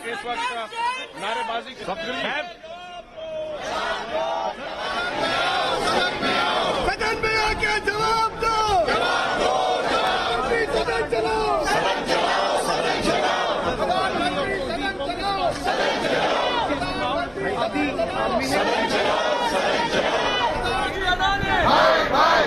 इस वक्त नारेबाजी सदन में आके जवाब दो, अभी सदन चलाओ, सदन चलाओ, सदन चलाओ, प्रधानमंत्री सदन चलाओ, सदन चलाओ, प्रधानमंत्री सदन चलाओ, सदन चलाओ। भाई भाई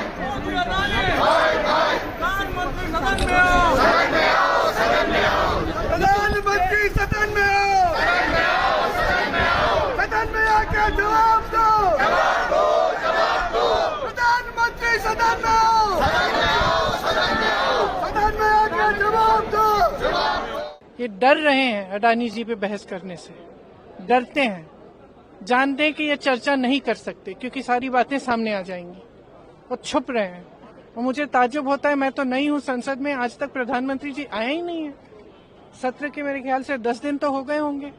भाई भाई प्रधानमंत्री सदन में आओ, सदन में आओ, सदन में आओ, प्रधानमंत्री सदन में आओ, सदन में आओ, सदन में आओ, सदन में आके जवाब दो, जवाब दो, जवाब दो, प्रधानमंत्री सदन में आओ, सदन में आओ, सदन में आओ, सदन में आके जवाब दो, जवाब दो। ये डर रहे हैं अडानी जी पे बहस करने से, डरते हैं, जानते हैं कि ये चर्चा नहीं कर सकते क्योंकि सारी बातें सामने आ जाएंगी, वो छुप रहे हैं। और मुझे ताज्जुब होता है, मैं तो नहीं हूँ संसद में, आज तक प्रधानमंत्री जी आए ही नहीं है। सत्र के मेरे ख्याल से 10 दिन तो हो गए होंगे,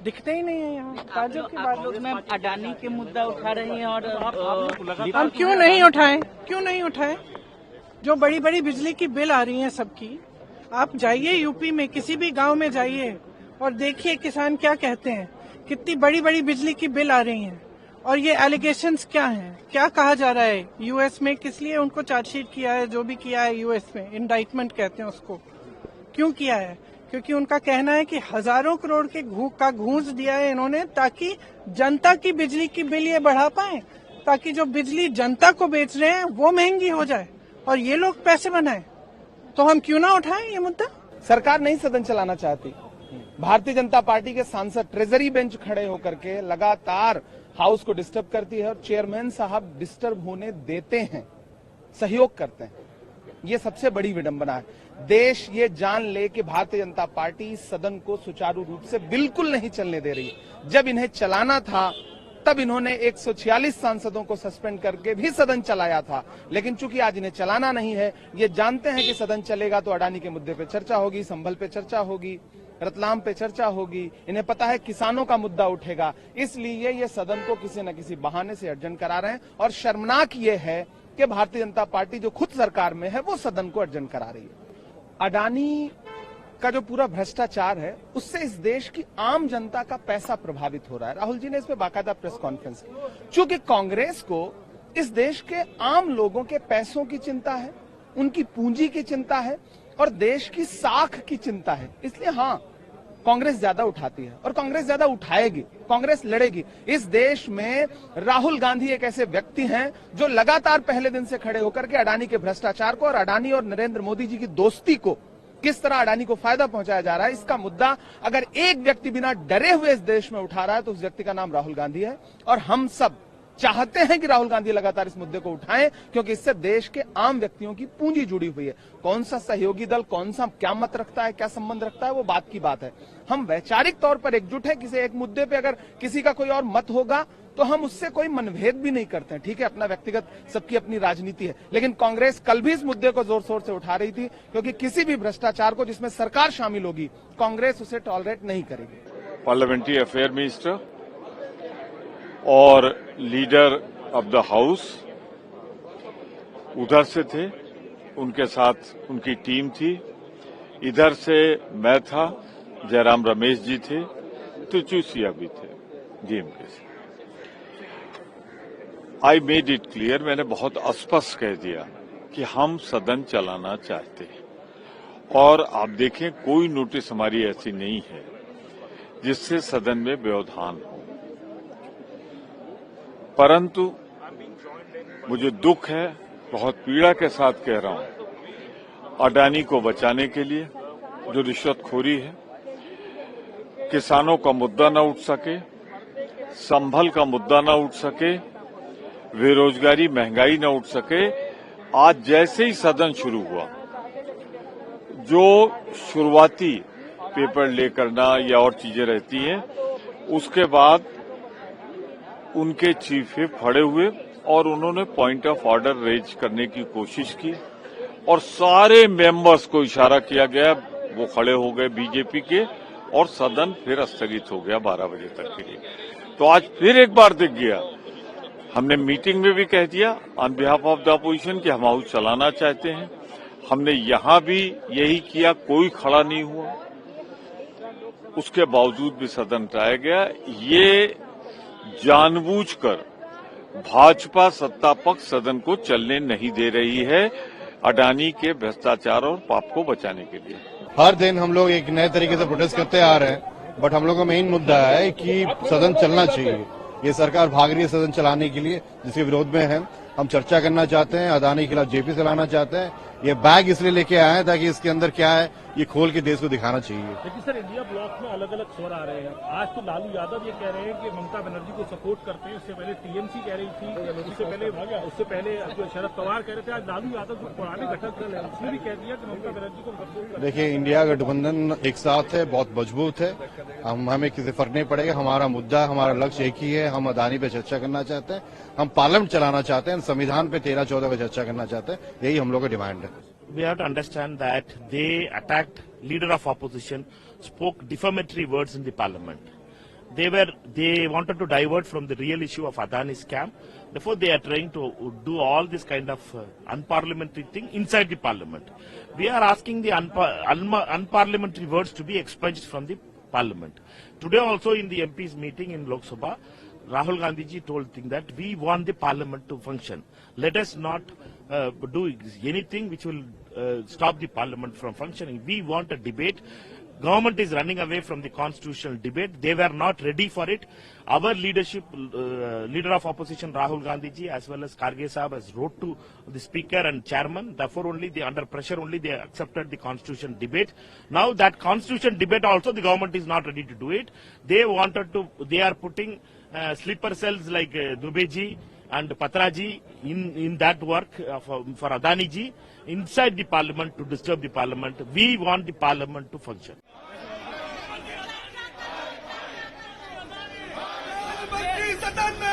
दिखते ही नहीं है यहाँ। ताज्जुब की बात लोग में अडानी के मुद्दा उठा रहे हैं और हम क्यों नहीं उठाएं, क्यों नहीं उठाएं? जो बड़ी बड़ी बिजली की बिल आ रही हैं सबकी, आप जाइए यूपी में किसी भी गांव में जाइए और देखिए किसान क्या कहते हैं, कितनी बड़ी बड़ी बिजली की बिल आ रही हैं। और ये एलिगेशंस क्या हैं, क्या कहा जा रहा है यूएस में, किस लिए उनको चार्जशीट किया है, जो भी किया है यूएस में, इंडाइटमेंट कहते हैं उसको, क्यों किया है? क्योंकि उनका कहना है कि हजारों करोड़ के का घूस दिया है इन्होंने ताकि जनता की बिजली की बिल ये बढ़ा पाए, ताकि जो बिजली जनता को बेच रहे हैं वो महंगी हो जाए और ये लोग पैसे बनाए। तो हम क्यों ना उठाएं ये मुद्दा? सरकार नहीं सदन चलाना चाहती। भारतीय जनता पार्टी के सांसद ट्रेजरी बेंच खड़े होकर के लगातार हाउस को डिस्टर्ब करती है और चेयरमैन साहब डिस्टर्ब होने देते हैं, सहयोग करते हैं। ये सबसे बड़ी विडंबना है। देश ये जान ले कि भारतीय जनता पार्टी सदन को सुचारू रूप से बिल्कुल नहीं चलने दे रही। जब इन्हें चलाना था तब इन्होंने 146 सांसदों को सस्पेंड करके भी सदन चलाया था, लेकिन चूंकि आज इन्हें चलाना नहीं है, ये जानते हैं कि सदन चलेगा तो अडानी के मुद्दे पे चर्चा होगी, संभल पे चर्चा होगी, रतलाम पे चर्चा होगी, इन्हें पता है किसानों का मुद्दा उठेगा, इसलिए ये सदन को किसी न किसी बहाने से अर्जन करा रहे हैं। और शर्मनाक ये है कि भारतीय जनता पार्टी जो खुद सरकार में है वो सदन को अर्जन करा रही है। अडानी का जो पूरा भ्रष्टाचार है उससे इस देश की आम जनता का पैसा प्रभावित हो रहा है। राहुल जी ने इस पे बाकायदा प्रेस कॉन्फ्रेंस की। चूंकि कांग्रेस को इस देश के आम लोगों के पैसों की चिंता है, उनकी पूंजी की चिंता है और देश की साख की चिंता है, इसलिए हाँ कांग्रेस ज्यादा उठाती है और कांग्रेस ज्यादा उठाएगी, कांग्रेस लड़ेगी। इस देश में राहुल गांधी एक ऐसे व्यक्ति हैं जो लगातार पहले दिन से खड़े होकर के अडानी के भ्रष्टाचार को और अडानी और नरेंद्र मोदी जी की दोस्ती को, किस तरह अडानी को फायदा पहुंचाया जा रहा है, इसका मुद्दा अगर एक व्यक्ति बिना डरे हुए इस देश में उठा रहा है तो उस व्यक्ति का नाम राहुल गांधी है। और हम सब चाहते हैं कि राहुल गांधी लगातार इस मुद्दे को उठाएं, क्योंकि इससे देश के आम व्यक्तियों की पूंजी जुड़ी हुई है। कौन सा सहयोगी दल कौन सा क्या मत रखता है, क्या संबंध रखता है, वो बात की बात है। हम वैचारिक तौर पर एकजुट है। किसी एक मुद्दे पे अगर किसी का कोई और मत होगा तो हम उससे कोई मनभेद भी नहीं करते हैं, ठीक है, अपना व्यक्तिगत सबकी अपनी राजनीति है। लेकिन कांग्रेस कल भी इस मुद्दे को जोर शोर से उठा रही थी, क्योंकि किसी भी भ्रष्टाचार को जिसमें सरकार शामिल होगी कांग्रेस उसे टॉलरेट नहीं करेगी। पार्लियामेंट्री अफेयर मिनिस्टर और लीडर ऑफ द हाउस उधर से थे, उनके साथ उनकी टीम थी, इधर से मैं था, जयराम रमेश जी थे, तो चूसिया भी थे डीएमके से। आई मेड इट क्लियर, मैंने बहुत स्पष्ट कह दिया कि हम सदन चलाना चाहते हैं और आप देखें कोई नोटिस हमारी ऐसी नहीं है जिससे सदन में व्यवधान हो। परंतु मुझे दुख है, बहुत पीड़ा के साथ कह रहा हूं, अडानी को बचाने के लिए जो रिश्वतखोरी है, किसानों का मुद्दा न उठ सके, संभल का मुद्दा न उठ सके, बेरोजगारी महंगाई न उठ सके। आज जैसे ही सदन शुरू हुआ, जो शुरुआती पेपर ले करना या और चीजें रहती हैं, उसके बाद उनके चीफ व्हिप खड़े हुए और उन्होंने पॉइंट ऑफ ऑर्डर रेज करने की कोशिश की और सारे मेंबर्स को इशारा किया गया, वो खड़े हो गए बीजेपी के और सदन फिर स्थगित हो गया 12 बजे तक के लिए। तो आज फिर एक बार दिख गया, हमने मीटिंग में भी कह दिया on behalf of the opposition कि हम हाउस चलाना चाहते हैं। हमने यहां भी यही किया, कोई खड़ा नहीं हुआ। उसके बावजूद भी सदन टाया गया। ये जानबूझकर भाजपा सत्ता पक्ष सदन को चलने नहीं दे रही है, अडानी के भ्रष्टाचार और पाप को बचाने के लिए। हर दिन हम लोग एक नए तरीके से प्रोटेस्ट करते आ रहे हैं, बट हम लोग का मेन मुद्दा है कि सदन चलना चाहिए। ये सरकार भाग रही है सदन चलाने के लिए, जिसके विरोध में है। हम चर्चा करना चाहते हैं, अडानी के खिलाफ जेपी चलाना चाहते हैं। ये बैग इसलिए लेके आए हैं ताकि इसके अंदर क्या है ये खोल के देश को दिखाना चाहिए। लेकिन सर, इंडिया ब्लॉक में अलग अलग स्वर आ रहे हैं। आज तो लालू यादव ये कह रहे हैं कि ममता बनर्जी को सपोर्ट करते हैं। इससे पहले टीएमसी कह रही थी, उससे पहले जो शरद पवार कह रहे थे। आज लालू यादव जो पुराने घटक दल है उसने भी कह दिया कि ममता बनर्जी को सपोर्ट। देखिए, इंडिया गठबंधन एक साथ है, बहुत मजबूत है। हमें किसी फर्क नहीं पड़ेगा। हमारा मुद्दा, हमारा लक्ष्य एक ही है। हम अडानी पे चर्चा करना चाहते हैं, हम पार्लियामेंट चलाना चाहते हैं, संविधान पे 13-14 पे चर्चा करना चाहते हैं। यही हम लोग का डिमांड है। We have to understand that they attacked leader of opposition, spoke defamatory words in the parliament. They wanted to divert from the real issue of Adani scam. Therefore, they are trying to do all this kind of unparliamentary thing inside the parliament. We are asking the unparliamentary words to be expunged from the parliament. Today also in the MP's meeting in Lok Sabha, Rahul Gandhi ji told that we want the parliament to function. Let us not do anything which will stop the parliament from functioning. We want a debate. Government is running away from the constitutional debate. They were not ready for it. Our leadership, leader of opposition Rahul Gandhi ji as well as Kharge Sahab has wrote to the speaker and chairman. Therefore only they, under pressure only they accepted the constitution debate. Now that constitution debate also the government is not ready to do it. They are putting sleeper cells like Dubey ji and Patraji in that work for Adani ji inside the parliament to disturb the parliament. We want the parliament to function. सदन में